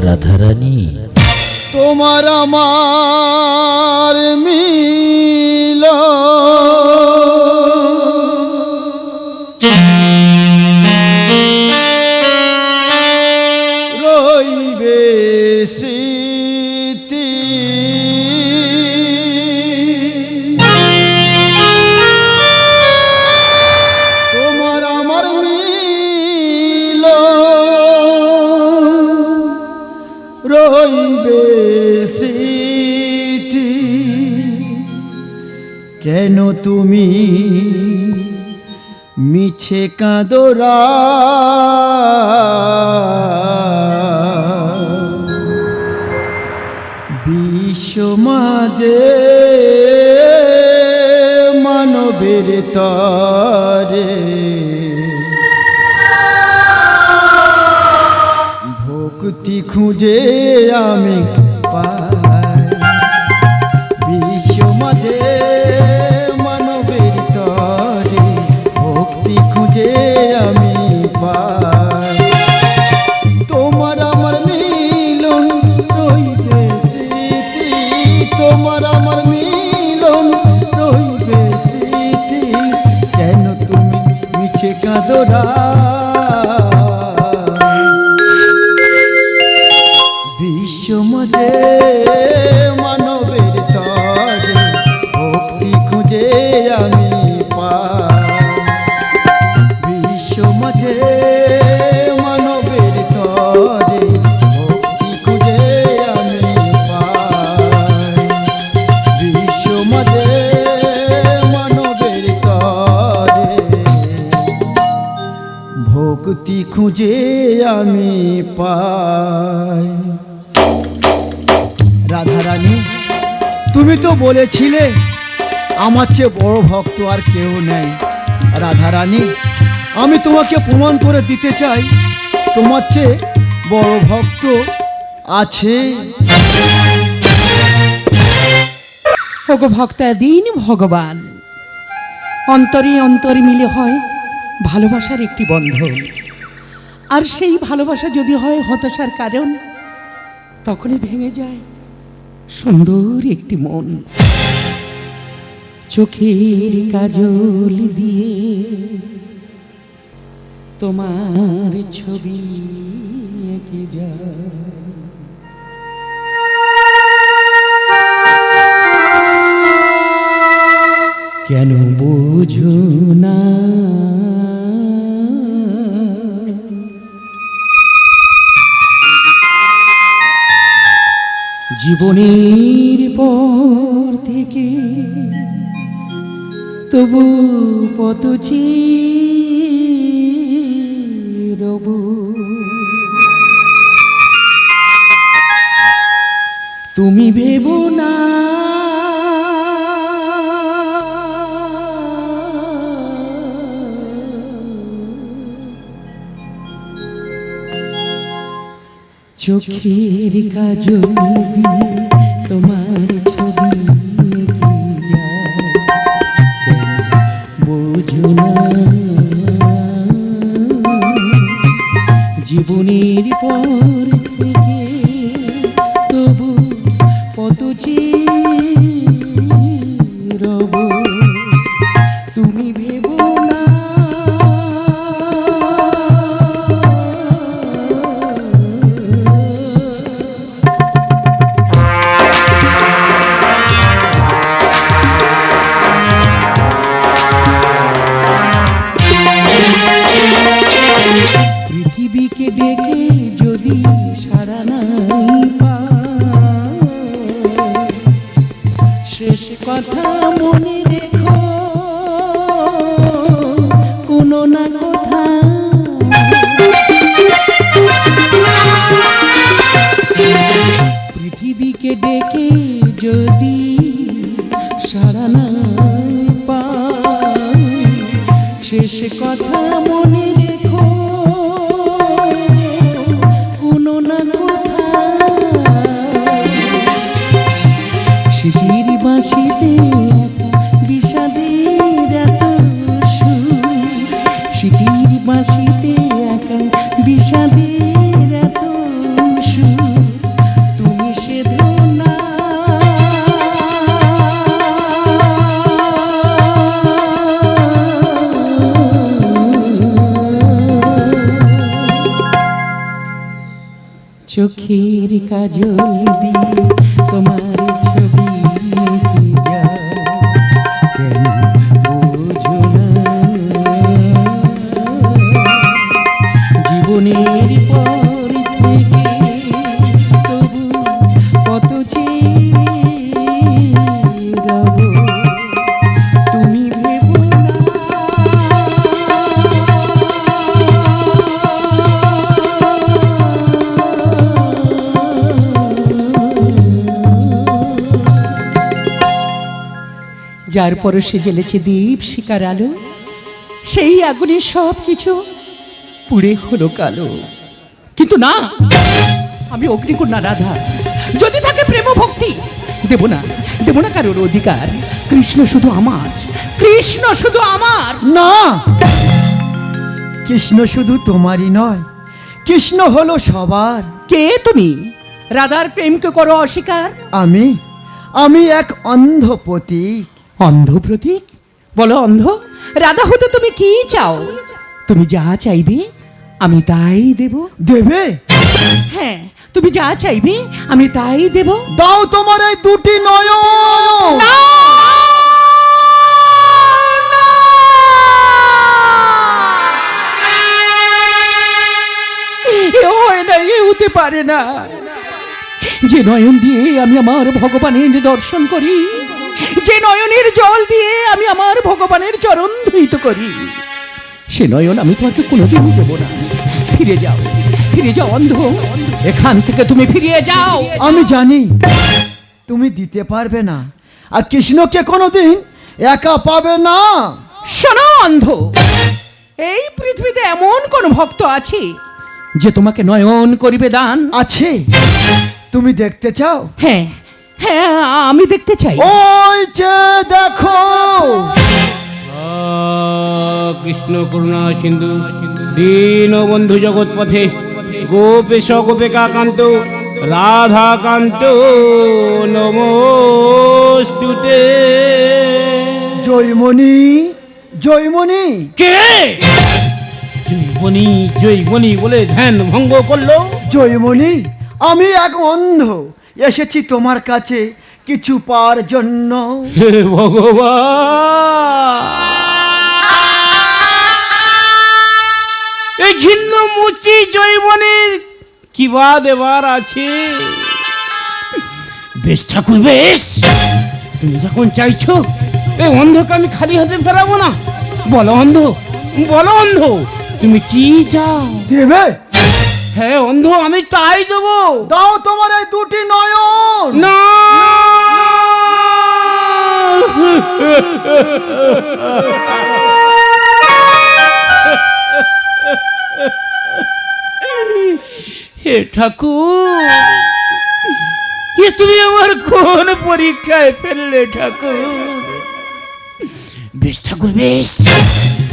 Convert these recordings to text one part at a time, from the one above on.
রাধারানী তোমার আমার মিল রইবে স্মৃতি তোমার আমার মিল রইবে স্মৃতি কেন তুমি মিছে কাঁদরা বিশ্ব মাঝে মানবের তরে ভক্তি খুঁজে আমি পাই বিশ্ব মাঝে মানবের তরে ভক্তি খুঁজে আমি পাই তোমার আমার মিলন রইবে স্মৃতি তোমার আমার মিলন রইবে স্মৃতি কেন তুমি মিছে কাঁদরা বিশ্ব মাঝে মানবের তরে ভক্তি খুঁজে আমি পাই বিশ্ব মাঝে মানবের তরে ভক্তি খুঁজে আমি পাই বিশ্ব মাঝে মানবের তরে ভক্তি খুঁজে আমি পাই। রাধারানী তুমি তো বলেছিলে আমার চেয়ে বড় ভক্ত আর কেউ নেই। রাধারানী আমি তোমাকে প্রমাণ করে দিতে চাই তোমার চেয়ে বড় ভক্ত আছে। ওগো ভক্তাধীন ভগবান, অন্তরে অন্তর মিলে হয় ভালোবাসার একটি বন্ধন, আর সেই ভালোবাসা যদি হয় হতাশার কারণ তখনই ভেঙে যায় সুন্দর একটি মন। চোখের কাজল দিয়ে তোমার ছবি এঁকে যায়, কেন বুঝো না জীবনের পর থেকে তবু পত রব তুমি ভেবো না চোখের কাজল দিয়ে তোমার ছবি এঁকে যায়, বুঝো না জীবনের পর থেকে তবু কত রব তুমি ভেবো না পৃথিবীকে ডেকে যদি সারা নাই পাই, শেষ কথা মনে রেখো কোনো না কথা পৃথিবীকে ডেকে যদি সারা নাই পাই, শেষ কথা মনে রেখো কোনো না কথা সিটির বাঁশিতে বিষাদের এত সুর, সিটির বাঁশিতে একা বিষাদের এত চোখের কাজল দিয়ে তোমার ছবি এঁকে যায়, কেন বোঝো না জীবনের পর থেকে তবু কত চেয়ে রব, তুমি ভেবো না যার পরশে জ্বেলেছে দীপ শিকার আলো, সেই আগুনে সব কিছু পুড়ে হলো কালো। কিন্তু না, আমি অগ্নিকন্যা রাধা, যদি থাকে প্রেম ভক্তি দেব না, দেব না কারোর অধিকার। কৃষ্ণ শুধু আমার, কৃষ্ণ শুধু আমার। না, কৃষ্ণ শুধু তোমারই নয়, কৃষ্ণ হলো সবার। কে তুমি? রাধার প্রেমকে করো অস্বীকার? আমি এক অন্ধ প্রতীক। অন্ধ প্রতীক? বলো অন্ধ, রাধা হতে তুমি কি চাও? তুমি যা চাইবে আমি তাই দেব। দেবে? হ্যাঁ, তুমি যা চাইবে আমি তাই দেব। দাও তোমার এই দুটি নয়ন। না! এ হয় না, এ হতে পারে না। যে নয়ন দিয়ে আমি আমার ভগবানের দর্শন করি, যে নয়নের জল দিয়ে আমি আমার ভগবানের চরণ ধুইত করি, সে নয়ন আমি তোমাকে কোনোদিন দেব না। ফিরে যাও, ফিরে যাও অন্ধ, এখান থেকে তুমি ফিরে যাও। আমি জানি তুমি দিতে পারবে না, আর কৃষ্ণকে কোনোদিন একা পাবে না। শোনো অন্ধ, এই পৃথিবীতে এমন কোন ভক্ত আছে যে তোমাকে নয়ন করিবে দান? আছে। তুমি দেখতে চাও? হ্যাঁ হ্যাঁ, আমি দেখতে চাই। ওই যে দেখো, কৃষ্ণ করুণা সিন্ধু দীন বন্ধু জগৎ পথে গোপেশ গোপিকা কান্ত রাধা কান্ত নমস্তুতে। জয়মণি, জয়মণি। কে জয়মণি? জয়মণি বলে ধ্যান ভঙ্গ করলো? জয়মণি, আমি এক অন্ধ, এসেছি তোমার কাছে কিছু পাওয়ার জন্য। হে ভগবান, এই ঘিন্ন মুচি জয়মণির কি বা দেবার আছে? বেশ ঠাকুর বেশ, তুমি যখন চাইছো এই অন্ধকে আমি খালি হাতে ফেরাবো না। বলো অন্ধ, বলো অন্ধ, তুমি কি চাও? দেবে? হ্যাঁ অন্ধ, আমি তাই দেবো। দাও তোমার এই দুটি নয়ন। না হে ঠাকুর, এ তুমি আমার কোন পরীক্ষায় ফেললে ঠাকুর? বেশ ঠাকুর বেশ,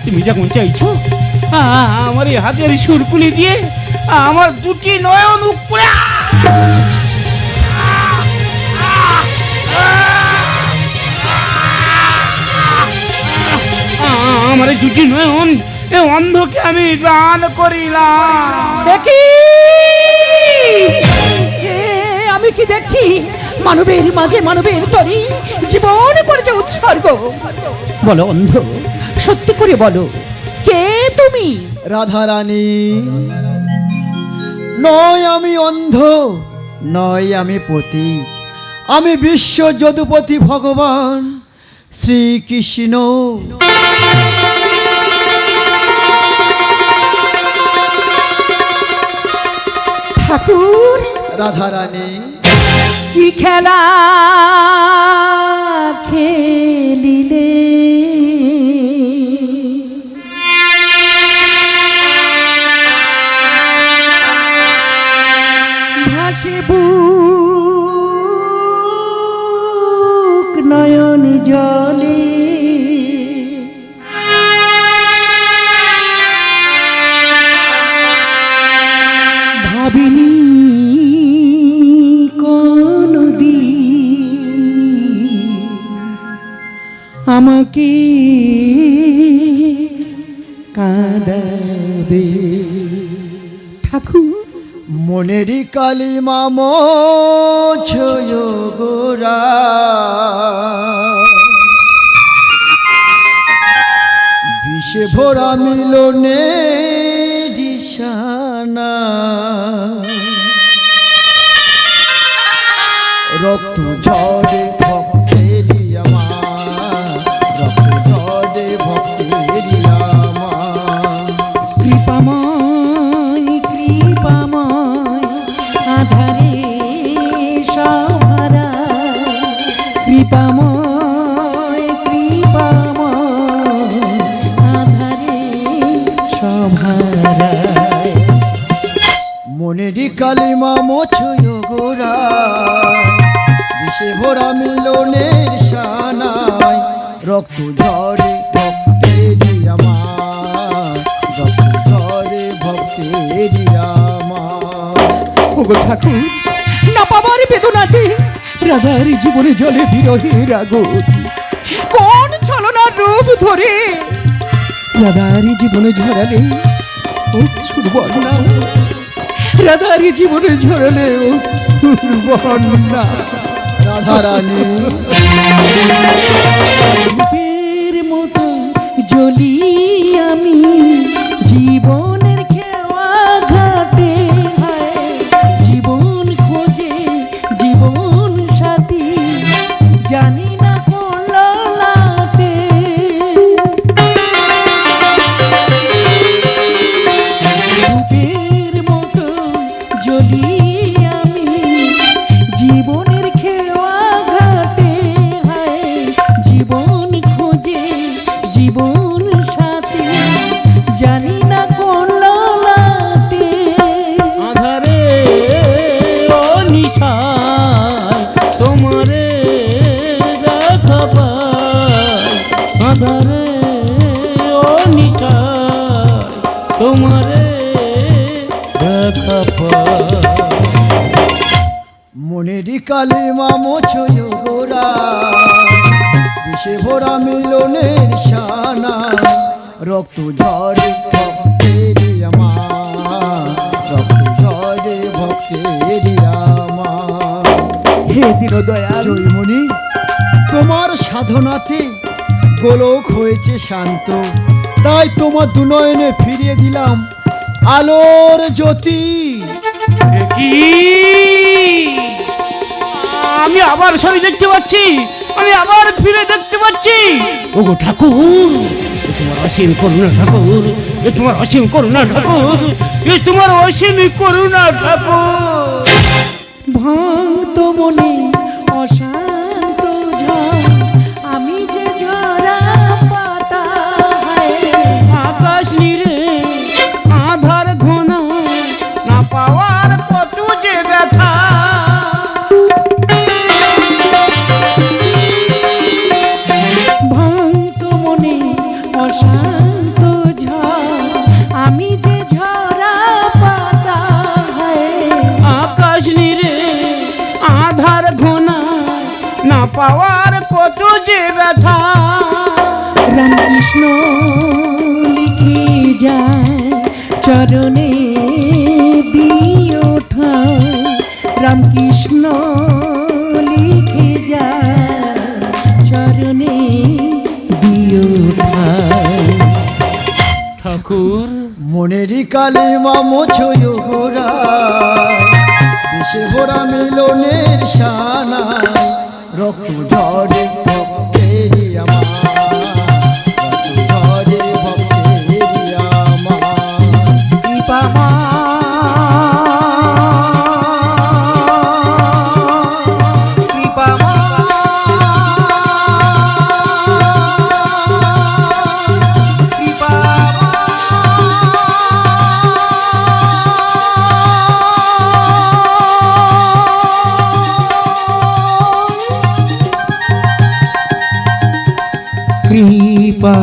তুমি যখন চাইছো আমার এই হাতের সুরকুলি দিয়ে আমার দুটি নয়ন উপরে আমার এই দুটি নয়ন এ অন্ধকে আমি দান করিলাম। দেখি আমি কি দেখছি? মানবের মাঝে মানবের তরি জীবন করেছে উৎসর্গ। বলো অন্ধ, সত্যি করে বলো, কে তুমি? রাধারানী, নয় আমি অন্ধ, নয় আমি পতি, আমি বিশ্ব যদুপতি ভগবান শ্রীকৃষ্ণ। ঠাকুর, রাধারানী, কি খেলা খেলিলে ভাসে বুক নয়ন জলে, ভাবিনি আমাকে কাঁদাবে। ঠাকুর, মনেরই কালিমা মোছয় গোরা, বিষে ভরা মিলনে দিশানা, রক্ত ঝরে ভক্তেরি আমার, রক্ত ঝরে ভক্তেরি আমার। কৃপাময় কৃপাময় আধারে সভারা, কৃপাময় কৃপাময় আধারে সভারা। মনেরই কালিমা মোছয় গোরা, বিষে ভরা মিলনের সানায়, রক্ত ঝরে ভক্তেরি আমার, রক্ত ঝরে ভক্তেরি আমার। ওগো ঠাকুর, না পাবার বেদনাতে রাধার জীবনে জলে বিরহের আগুন, কোন ছলনার রূপ ধরে রাধার জীবনে ঝরালে অশ্রুর বন্যা, রাধার জীবনে ঝরালে অশ্রুর বন্যা। রাধারানী রূপের মতো জ্বলি আমি জীবনের খেওয়া ঘাটে, জীবন খোঁজে জীবন সাথী, জানি না কোন ললাটে। রূপের মতো জ্বলি আমি জীবনের খেওয়া ঘাটে, জীবন খোঁজে জীবন সাথী, জানি না কোন ললাটে। আধারে ও নিশায় তোমারে দেখা পাই, আধারে ও নিশায় তোমারে দেখা পাই। মনেরই কালিমা মোছয় গোরা, বিষে ভরা মিলনের সানা, রক্ত ঝরে ভক্তেরি আমার, রক্ত ঝরে ভক্তেরি আমার। হে দীনদয়াল, জয়মণি, তোমার সাধনাতে গোলক হয়েছে শান্ত, তাই তোমার দুনয়নে ফিরিয়ে দিলাম আলোর জ্যোতি। কি আমি আবার সরি দেখতে পাচ্ছি, আমি আবার ফিরে দেখতে পাচ্ছি। ওগো ঠাকুর, এ তোমার অসীম করুণা ঠাকুর, এ তোমার অসীম করুণা ঠাকুর, এ তোমার অসীম করুণা ঠাকুর। ভাঙত মনে অশান্ত ঝড়, আমি যে ঝরা পাতা, আকাশ নিরে আধার ঘন, না পাওয়ার কত যে ব্যথা। ভাঙত মনে অশান্ত ঝড়, আমি যে ঝরা পাতা, আকাশ নিরে আধার ঘনা, না পাওয়ার কত যে ব্যথা। রামকৃষ্ণ লিখে যায় চরণে দিও ঠাঁই, রামকৃষ্ণ লিখে যায় চরণে দিও ঠাঁই। ঠাকুর, মনেরই কালিমা মোছয় গোরা, বিষে ভরা মিলনের সানা, রক্ত ঝরে ভক্তেরি আমার, রক্ত ঝরে ভক্তেরি আমার। কৃপা